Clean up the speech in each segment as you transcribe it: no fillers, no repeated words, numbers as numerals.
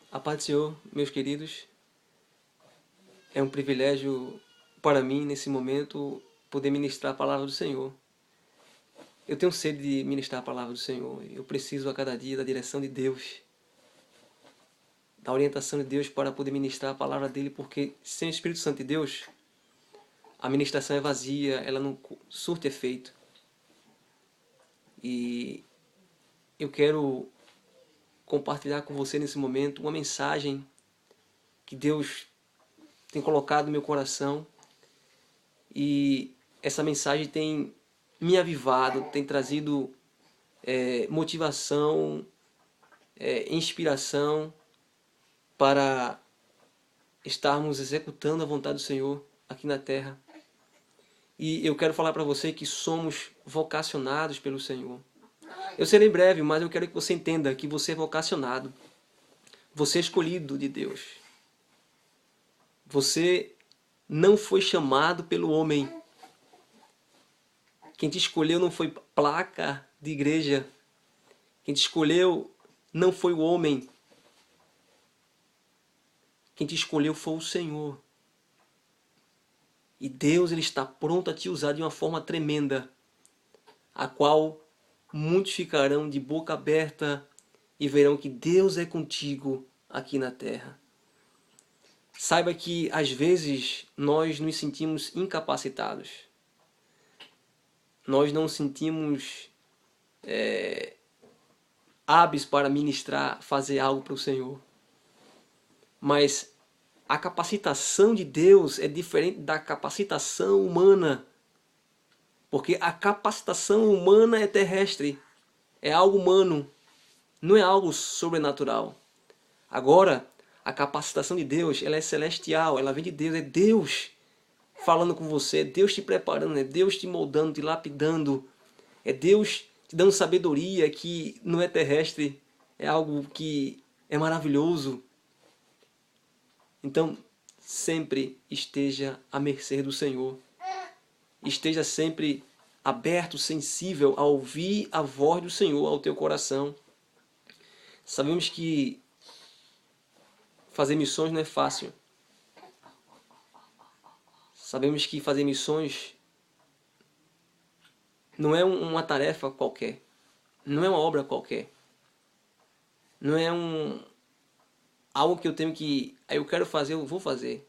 A paz do Senhor, meus queridos, é um privilégio para mim, nesse momento, poder ministrar a palavra do Senhor. Eu tenho sede de ministrar a palavra do Senhor. Eu preciso a cada dia da direção de Deus, da orientação de Deus para poder ministrar a palavra dele, porque sem o Espírito Santo de Deus, a ministração é vazia, ela não surte efeito. E eu quero compartilhar com você nesse momento uma mensagem que Deus tem colocado no meu coração, e essa mensagem tem me avivado, tem trazido motivação, inspiração para estarmos executando a vontade do Senhor aqui na terra. E eu quero falar para você que somos vocacionados pelo Senhor. Eu serei breve, mas eu quero que você entenda que você é vocacionado. Você é escolhido de Deus. Você não foi chamado pelo homem. Quem te escolheu não foi placa de igreja. Quem te escolheu não foi o homem. Quem te escolheu foi o Senhor. E Deus, ele está pronto a te usar de uma forma tremenda, a qual muitos ficarão de boca aberta e verão que Deus é contigo aqui na terra. Saiba que às vezes nós nos sentimos incapacitados. Nós não sentimos hábeis para ministrar, fazer algo para o Senhor. Mas a capacitação de Deus é diferente da capacitação humana. Porque a capacitação humana é terrestre, é algo humano, não é algo sobrenatural. Agora, a capacitação de Deus, ela é celestial, ela vem de Deus, é Deus falando com você, é Deus te preparando, é Deus te moldando, te lapidando, é Deus te dando sabedoria que não é terrestre, é algo que é maravilhoso. Então, sempre esteja à mercê do Senhor. Esteja sempre aberto, sensível a ouvir a voz do Senhor ao teu coração. Sabemos que fazer missões não é fácil. Sabemos que fazer missões não é uma tarefa qualquer. Não é uma obra qualquer. Não é algo que eu tenho que... eu quero fazer, eu vou fazer.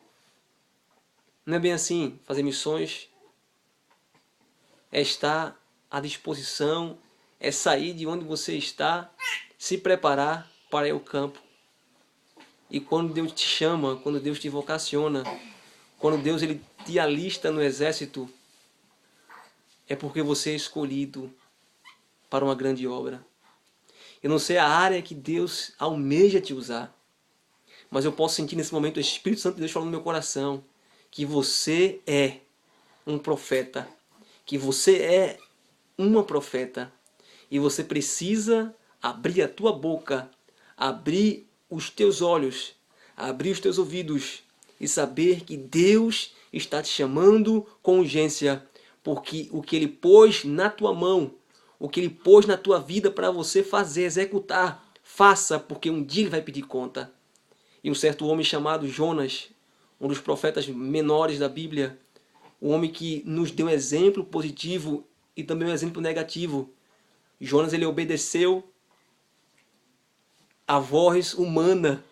Não é bem assim. Fazer missões é estar à disposição, é sair de onde você está, se preparar para ir ao campo. E quando Deus te chama, quando Deus te vocaciona, quando Deus ele te alista no exército, é porque você é escolhido para uma grande obra. Eu não sei a área que Deus almeja te usar, mas eu posso sentir nesse momento o Espírito Santo de Deus falando no meu coração que você é um profeta, que você é uma profeta, e você precisa abrir a tua boca, abrir os teus olhos, abrir os teus ouvidos e saber que Deus está te chamando com urgência, porque o que Ele pôs na tua mão, o que Ele pôs na tua vida para você fazer, executar, faça, porque um dia Ele vai pedir conta. E um certo homem chamado Jonas, um dos profetas menores da Bíblia, um homem que nos deu um exemplo positivo e também um exemplo negativo. Jonas ele obedeceu a voz humana.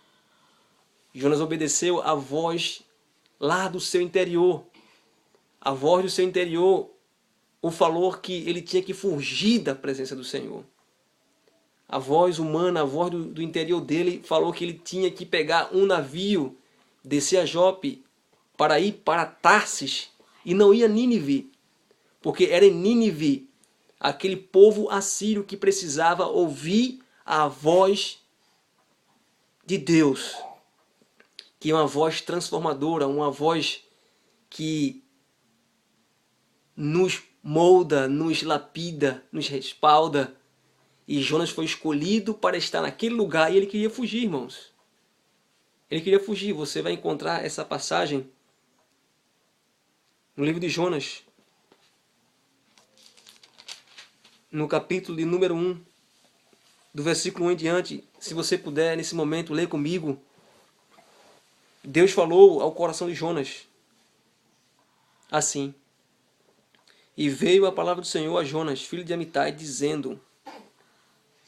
Jonas obedeceu a voz lá do seu interior. A voz do seu interior o falou que ele tinha que fugir da presença do Senhor. A voz humana, a voz do interior dele falou que ele tinha que pegar um navio, descer a Jope para ir para Tarsis e não ir a Nínive, porque era em Nínive aquele povo assírio que precisava ouvir a voz de Deus, que é uma voz transformadora, uma voz que nos molda, nos lapida, nos respalda. E Jonas foi escolhido para estar naquele lugar e ele queria fugir, irmãos. Ele queria fugir. Você vai encontrar essa passagem no livro de Jonas, no capítulo de número 1, do versículo 1 em diante, se você puder, nesse momento, ler comigo. Deus falou ao coração de Jonas assim: e veio a palavra do Senhor a Jonas, filho de Amitai, dizendo: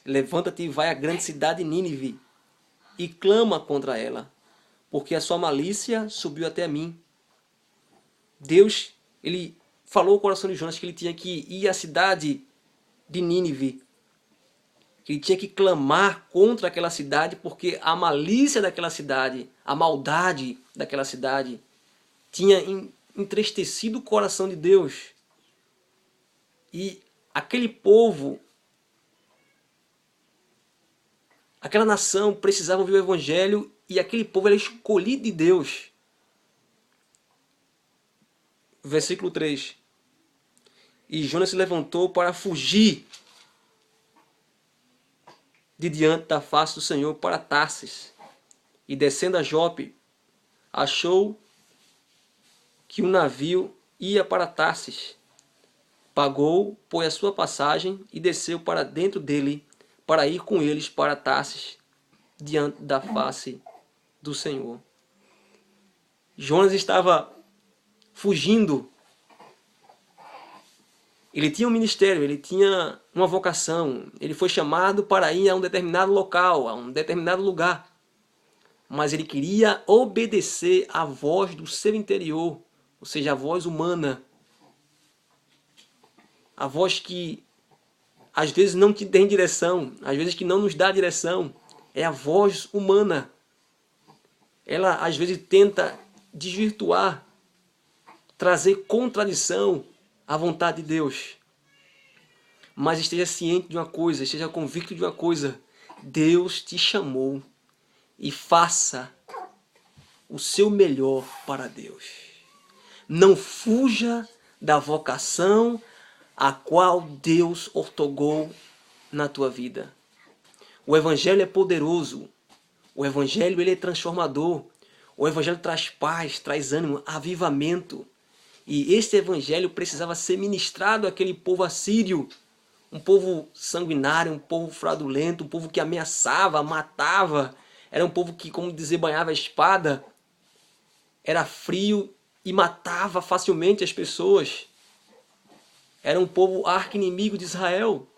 levanta-te e vai à grande cidade de Nínive, e clama contra ela, porque a sua malícia subiu até mim. Deus, ele falou ao coração de Jonas que ele tinha que ir à cidade de Nínive, que ele tinha que clamar contra aquela cidade, porque a malícia daquela cidade, a maldade daquela cidade, tinha entristecido o coração de Deus. E aquele povo, aquela nação precisava ouvir o Evangelho, e aquele povo era escolhido de Deus. Versículo 3. E Jonas se levantou para fugir de diante da face do Senhor para Tarsis. E descendo a Jope, achou que um navio ia para Tarsis. Pagou, pôs a sua passagem e desceu para dentro dele, para ir com eles para Tarsis, diante da face do Senhor. Jonas estava fugindo. Ele tinha um ministério, ele tinha uma vocação, ele foi chamado para ir a um determinado local, a um determinado lugar. Mas ele queria obedecer à voz do seu interior, ou seja, a voz humana. A voz que às vezes não te tem direção, às vezes que não nos dá direção. É a voz humana. Ela às vezes tenta desvirtuar, trazer contradição à vontade de Deus. Mas esteja ciente de uma coisa, esteja convicto de uma coisa: Deus te chamou, e faça o seu melhor para Deus. Não fuja da vocação a qual Deus ortogou na tua vida. O Evangelho é poderoso. O Evangelho, ele é transformador. O Evangelho traz paz, traz ânimo, avivamento. E este Evangelho precisava ser ministrado àquele povo assírio. Um povo sanguinário, um povo fraudulento, um povo que ameaçava, matava. Era um povo que, como dizer, banhava a espada. Era frio e matava facilmente as pessoas. Era um povo arqui-inimigo de Israel.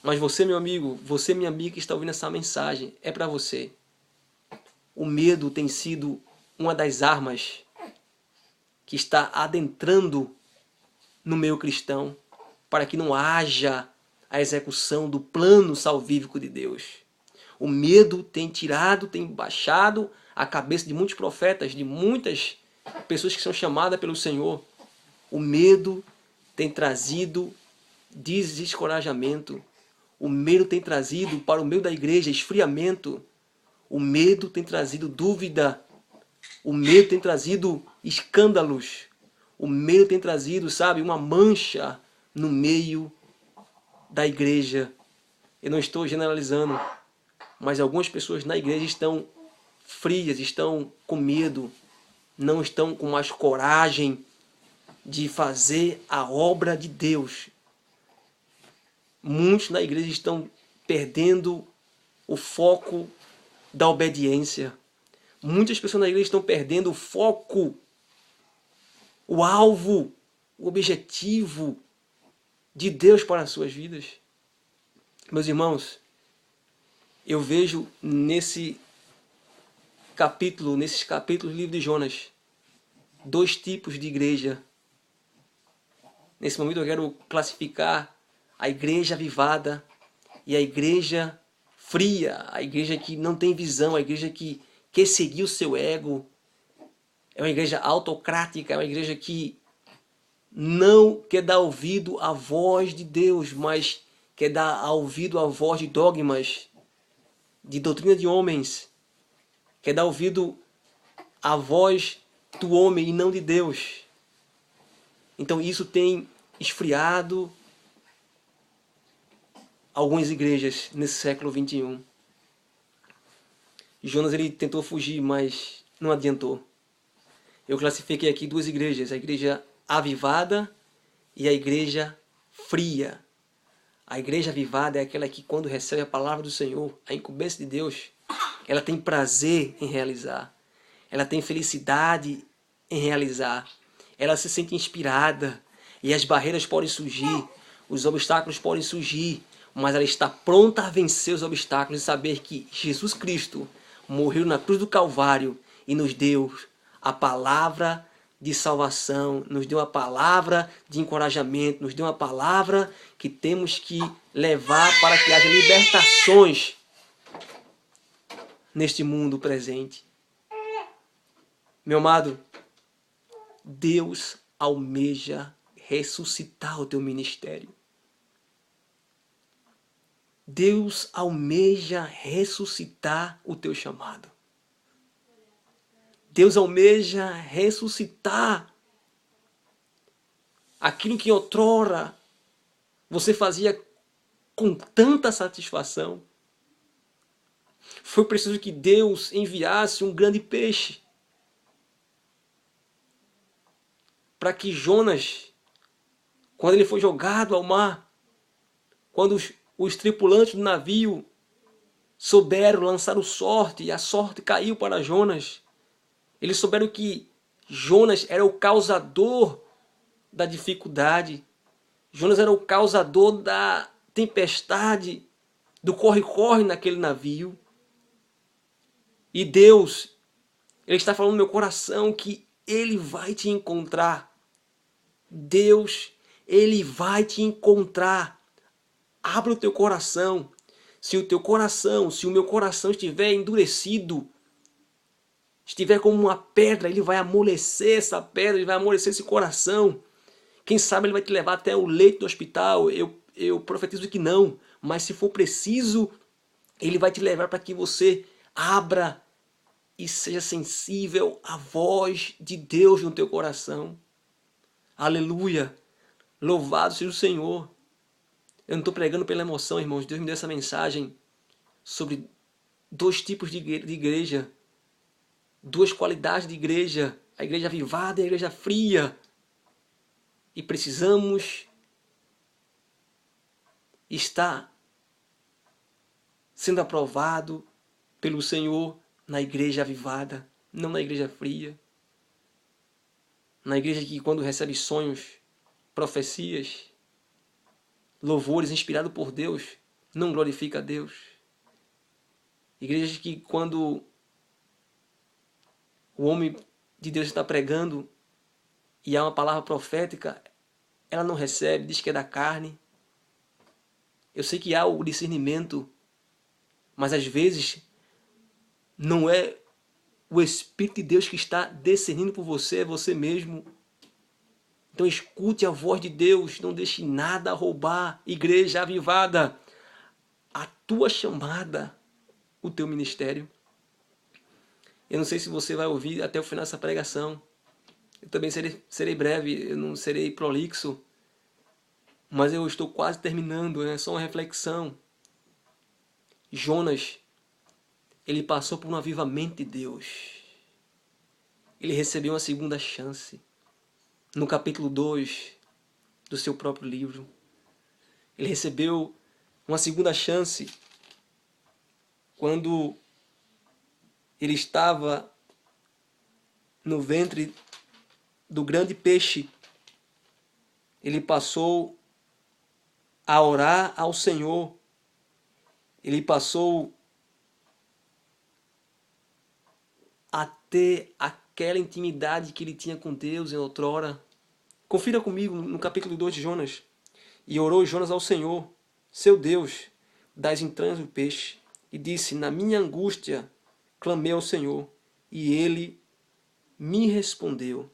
Mas você, meu amigo, você, minha amiga, que está ouvindo essa mensagem, é para você. O medo tem sido uma das armas que está adentrando no meio cristão para que não haja a execução do plano salvífico de Deus. O medo tem tirado, tem baixado a cabeça de muitos profetas, de muitas pessoas que são chamadas pelo Senhor. O medo tem trazido desescorajamento. O medo tem trazido para o meio da igreja esfriamento. O medo tem trazido dúvida. O medo tem trazido escândalos. O medo tem trazido, sabe, uma mancha no meio da igreja. Eu não estou generalizando, mas algumas pessoas na igreja estão frias, estão com medo, não estão com mais coragem de fazer a obra de Deus. Muitos na igreja estão perdendo o foco da obediência. Muitas pessoas na igreja estão perdendo o foco, o alvo, o objetivo de Deus para as suas vidas. Meus irmãos, eu vejo nesses capítulos do livro de Jonas, dois tipos de igreja. Nesse momento eu quero classificar a igreja avivada e a igreja fria, a igreja que não tem visão, a igreja que quer seguir o seu ego. É uma igreja autocrática, é uma igreja que não quer dar ouvido à voz de Deus, mas quer dar ouvido à voz de dogmas, de doutrina de homens. Quer dar ouvido à voz do homem e não de Deus. Então isso tem esfriado algumas igrejas nesse século 21. Jonas ele tentou fugir, mas não adiantou. Eu classifiquei aqui duas igrejas, a igreja avivada e a igreja fria. A igreja avivada é aquela que, quando recebe a palavra do Senhor, a incumbência de Deus, ela tem prazer em realizar. Ela tem felicidade em realizar. Ela se sente inspirada. E as barreiras podem surgir, os obstáculos podem surgir, mas ela está pronta a vencer os obstáculos e saber que Jesus Cristo morreu na cruz do Calvário e nos deu a palavra de salvação, nos deu a palavra de encorajamento, nos deu uma palavra que temos que levar para que haja libertações neste mundo presente. Meu amado, Deus almeja ressuscitar o teu ministério. Deus almeja ressuscitar o teu chamado. Deus almeja ressuscitar aquilo que outrora você fazia com tanta satisfação. Foi preciso que Deus enviasse um grande peixe para que Jonas, quando ele foi jogado ao mar, quando os tripulantes do navio souberam, lançaram sorte e a sorte caiu para Jonas, eles souberam que Jonas era o causador da dificuldade. Jonas era o causador da tempestade, do corre-corre naquele navio. E Deus, Ele está falando no meu coração que Ele vai te encontrar. Deus, Ele vai te encontrar. Abra o teu coração. Se o meu coração estiver endurecido, estiver como uma pedra, Ele vai amolecer essa pedra, Ele vai amolecer esse coração. Quem sabe Ele vai te levar até o leito do hospital. Eu profetizo que não, mas se for preciso, Ele vai te levar para que você abra e seja sensível à voz de Deus no teu coração. Aleluia! Louvado seja o Senhor. Eu não estou pregando pela emoção, irmãos. Deus me deu essa mensagem sobre dois tipos de igreja. Duas qualidades de igreja. A igreja avivada e a igreja fria. E precisamos estar sendo aprovado pelo Senhor na igreja avivada, não na igreja fria. Na igreja que, quando recebe sonhos, profecias, louvores inspirados por Deus, não glorifica a Deus. Igrejas que, quando o homem de Deus está pregando e há uma palavra profética, ela não recebe, diz que é da carne. Eu sei que há o discernimento, mas às vezes não é o Espírito de Deus que está discernindo por você, é você mesmo. Então escute a voz de Deus, não deixe nada roubar. Igreja avivada, a tua chamada, o teu ministério. Eu não sei se você vai ouvir até o final dessa pregação. Eu também serei breve, eu não serei prolixo, mas eu estou quase terminando, é só uma reflexão. Jonas, ele passou por um avivamento de Deus. Ele recebeu uma segunda chance. No capítulo 2 do seu próprio livro. Ele recebeu uma segunda chance quando ele estava no ventre do grande peixe. Ele passou a orar ao Senhor. Ele passou a ter aquela intimidade que ele tinha com Deus em outrora. Confira comigo no capítulo 2 de Jonas. E orou Jonas ao Senhor, seu Deus, das entranhas do peixe, e disse: na minha angústia clamei ao Senhor, e ele me respondeu.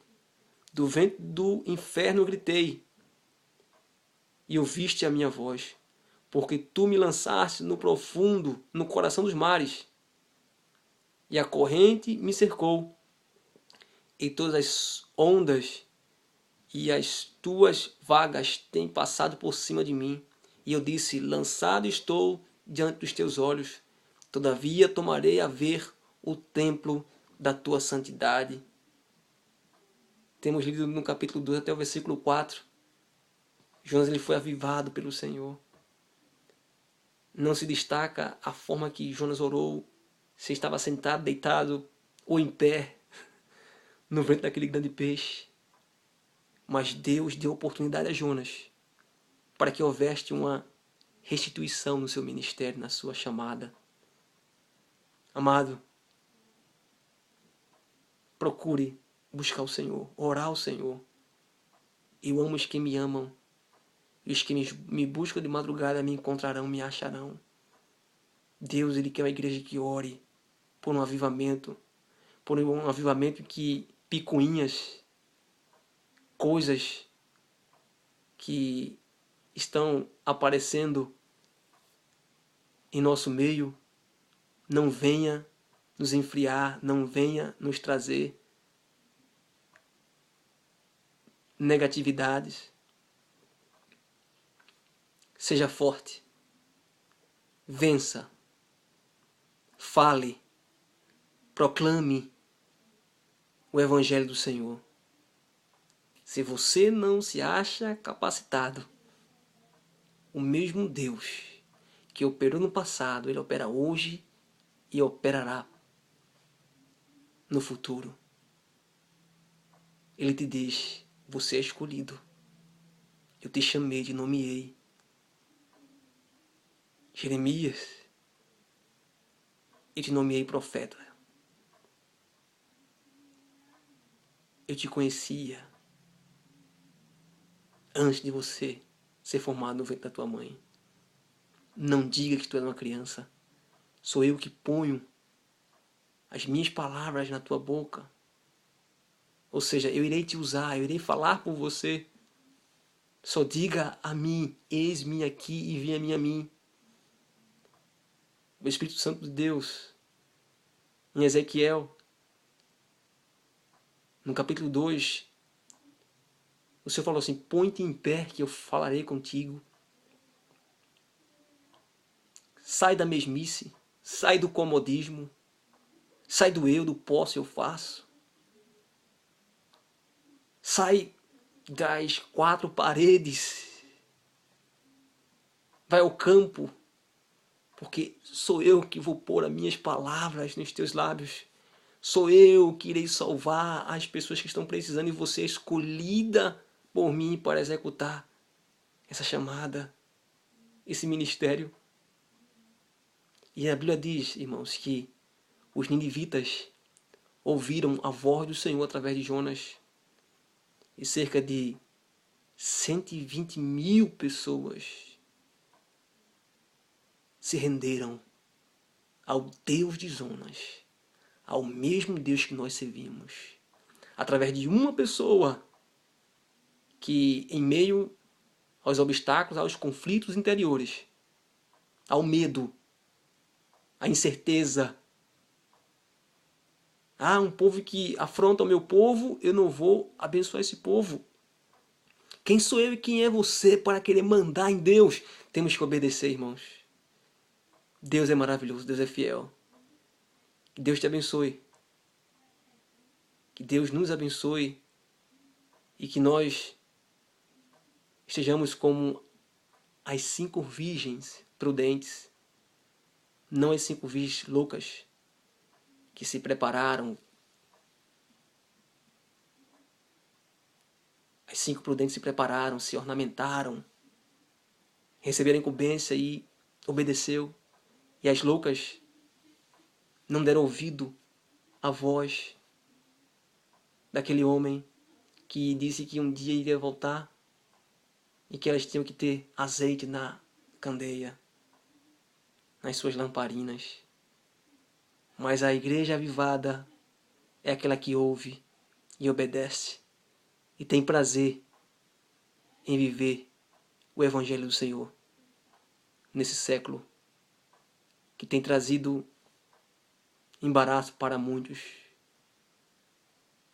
Do ventre do inferno gritei, e ouviste a minha voz, porque tu me lançaste no profundo, no coração dos mares, e a corrente me cercou, e todas as ondas e as tuas vagas têm passado por cima de mim. E eu disse: lançado estou diante dos teus olhos, todavia tomarei a ver o templo da tua santidade. Temos lido no capítulo 2 até o versículo 4. Jonas, ele foi avivado pelo Senhor. Não se destaca a forma que Jonas orou, se estava sentado, deitado ou em pé no ventre daquele grande peixe. Mas Deus deu oportunidade a Jonas para que houvesse uma restituição no seu ministério, na sua chamada. Amado, procure buscar o Senhor, orar ao Senhor. Eu amo os que me amam, e os que me buscam de madrugada me encontrarão, me acharão. Deus, Ele quer uma igreja que ore por um avivamento que picuinhas, coisas que estão aparecendo em nosso meio, não venha nos enfriar, não venha nos trazer negatividades. Seja forte, vença, fale, proclame o Evangelho do Senhor. Se você não se acha capacitado, o mesmo Deus que operou no passado, Ele opera hoje e operará no futuro. Ele te diz, você é escolhido. Eu te chamei, te nomeei. Jeremias, eu te nomeei profeta. Eu te conhecia antes de você ser formado no ventre da tua mãe. Não diga que tu és uma criança. Sou eu que ponho as minhas palavras na tua boca. Ou seja, eu irei te usar, eu irei falar por você. Só diga a mim, eis-me aqui e envia-me a mim. O Espírito Santo de Deus, em Ezequiel, no capítulo 2, o Senhor falou assim, põe-te em pé que eu falarei contigo. Sai da mesmice, sai do comodismo, sai do eu, do posso, eu faço. Sai das quatro paredes. Vai ao campo, porque sou eu que vou pôr as minhas palavras nos teus lábios. Sou eu que irei salvar as pessoas que estão precisando e você é escolhida por mim para executar essa chamada, esse ministério. E a Bíblia diz, irmãos, que os ninivitas ouviram a voz do Senhor através de Jonas e cerca de 120.000 pessoas se renderam ao Deus de Jonas, ao mesmo Deus que nós servimos, através de uma pessoa que, em meio aos obstáculos, aos conflitos interiores, ao medo, à incerteza, um povo que afronta o meu povo, eu não vou abençoar esse povo. Quem sou eu e quem é você para querer mandar em Deus? Temos que obedecer, irmãos. Deus é maravilhoso, Deus é fiel. Que Deus te abençoe. Que Deus nos abençoe e que nós estejamos como as 5 virgens prudentes, não as 5 virgens loucas que se prepararam. As 5 prudentes se prepararam, se ornamentaram, receberam a incumbência e obedeceu. E as loucas não deram ouvido à voz daquele homem que disse que um dia iria voltar e que elas tinham que ter azeite na candeia, nas suas lamparinas. Mas a igreja avivada é aquela que ouve e obedece e tem prazer em viver o Evangelho do Senhor nesse século que tem trazido embaraço para muitos.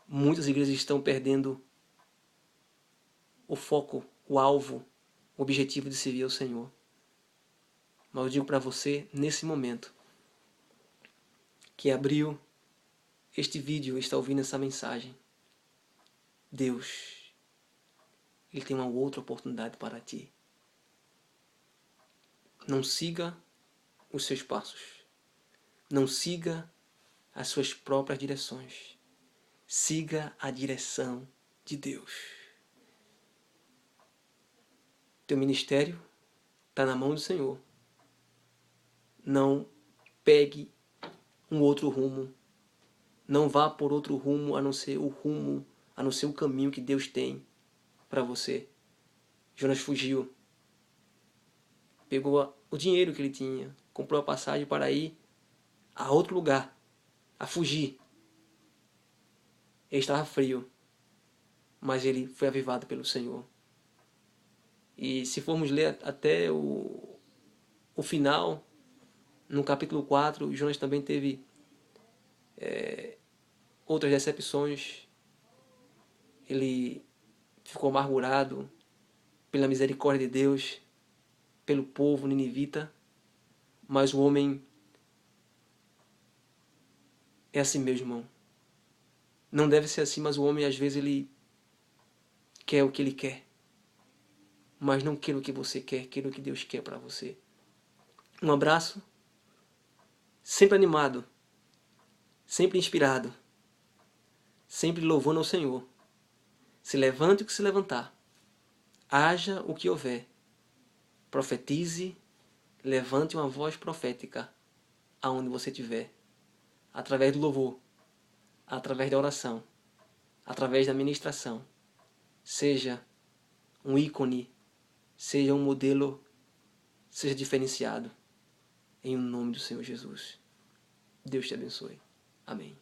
Muitas igrejas estão perdendo o foco, o alvo, o objetivo de servir ao Senhor. Mas eu digo para você, nesse momento, que abriu este vídeo e está ouvindo essa mensagem, Deus, Ele tem uma outra oportunidade para ti. Não siga os seus passos. Não siga as suas próprias direções. Siga a direção de Deus. Teu ministério está na mão do Senhor. Não pegue um outro rumo. Não vá por outro rumo a não ser o caminho que Deus tem para você. Jonas fugiu. Pegou o dinheiro que ele tinha, comprou a passagem para ir a outro lugar, a fugir. Ele estava frio, mas ele foi avivado pelo Senhor. E se formos ler até o final, no capítulo 4, Jonas também teve outras decepções. Ele ficou amargurado pela misericórdia de Deus, pelo povo ninivita, mas o homem é assim mesmo, irmão. Não deve ser assim, mas o homem às vezes ele quer o que ele quer, mas não quer o que você quer, quer o que Deus quer para você. Um abraço, sempre animado, sempre inspirado, sempre louvando ao Senhor. Se levante o que se levantar, haja o que houver, profetize, levante uma voz profética aonde você estiver, através do louvor, através da oração, através da ministração. Seja um ícone, seja um modelo, seja diferenciado, em nome do Senhor Jesus. Deus te abençoe. Amém.